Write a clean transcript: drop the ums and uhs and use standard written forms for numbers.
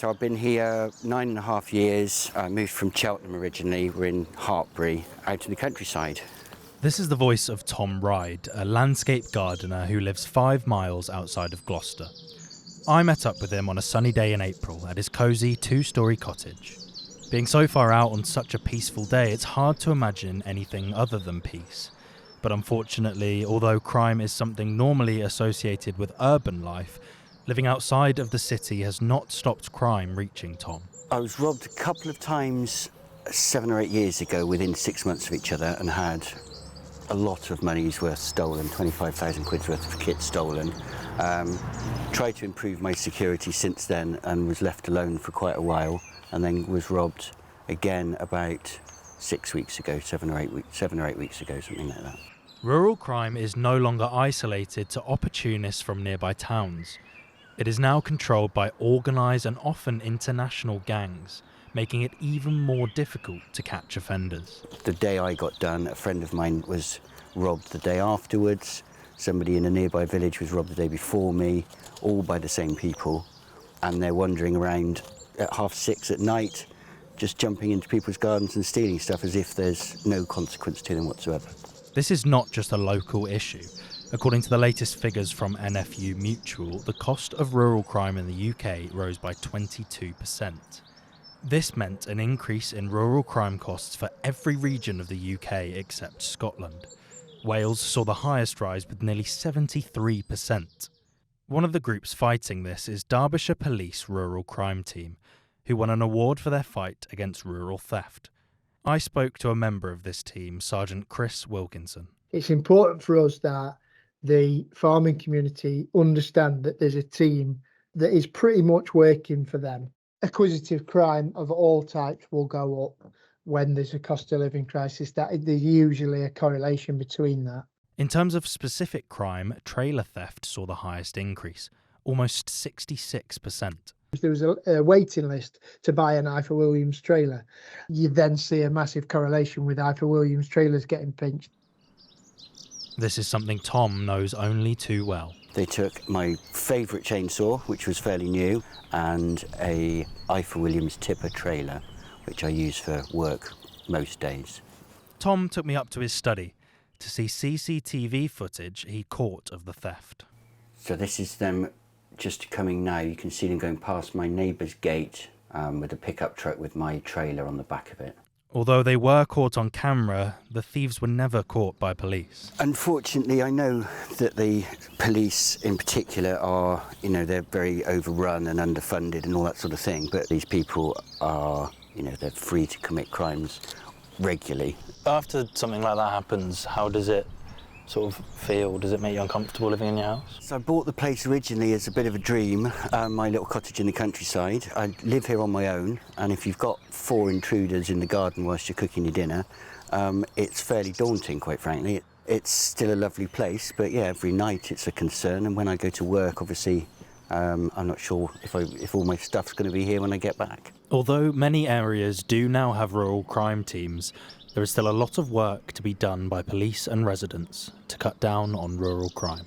So I've been here 9.5 years. I moved from Cheltenham originally. We're in Hartbury, out in the countryside. This is the voice of Tom Ride, a landscape gardener who lives 5 miles outside of Gloucester. I met up with him on a sunny day in April at his cosy 2-storey cottage. Being so far out on such a peaceful day, it's hard to imagine anything other than peace. But unfortunately, although crime is something normally associated with urban life, living outside of the city has not stopped crime reaching Tom. I was robbed a couple of times 7 or 8 years ago within 6 months of each other and had a lot of money's worth stolen, 25,000 quid's worth of kit stolen. Tried to improve my security since then and was left alone for quite a while, and then was robbed again about 6 weeks ago, 7 or 8 weeks ago, something like that. Rural crime is no longer isolated to opportunists from nearby towns. It is now controlled by organised and often international gangs, making it even more difficult to catch offenders. The day I got done, a friend of mine was robbed the day afterwards. Somebody in a nearby village was robbed the day before me, all by the same people. And they're wandering around at 6:30 at night, just jumping into people's gardens and stealing stuff as if there's no consequence to them whatsoever. This is not just a local issue. According to the latest figures from NFU Mutual, the cost of rural crime in the UK rose by 22%. This meant an increase in rural crime costs for every region of the UK except Scotland. Wales saw the highest rise with nearly 73%. One of the groups fighting this is Derbyshire Police Rural Crime Team, who won an award for their fight against rural theft. I spoke to a member of this team, Sergeant Chris Wilkinson. It's important for us that the farming community understand that there's a team that is pretty much working for them. Acquisitive crime of all types will go up when there's a cost of living crisis. There's usually a correlation between that. In terms of specific crime, trailer theft saw the highest increase, almost 66%. There was a waiting list to buy an Ifor Williams trailer. You then see a massive correlation with Ifor Williams trailers getting pinched. This is something Tom knows only too well. They took my favourite chainsaw, which was fairly new, and a Ifor Williams tipper trailer, which I use for work most days. Tom took me up to his study to see CCTV footage he caught of the theft. So this is them just coming now. You can see them going past my neighbour's gate with a pickup truck with my trailer on the back of it. Although they were caught on camera, the thieves were never caught by police. Unfortunately, I know that the police in particular are, they're very overrun and underfunded and all that sort of thing, but these people are, they're free to commit crimes regularly. After something like that happens, how does it sort of feel? Does it make you uncomfortable living in your house? So I bought the place originally as a bit of a dream, my little cottage in the countryside. I live here on my own, and if you've got 4 intruders in the garden whilst you're cooking your dinner, it's fairly daunting, quite frankly. It's still a lovely place, but yeah, every night it's a concern, and when I go to work, obviously, I'm not sure if all my stuff's going to be here when I get back. Although many areas do now have rural crime teams, there is still a lot of work to be done by police and residents to cut down on rural crime.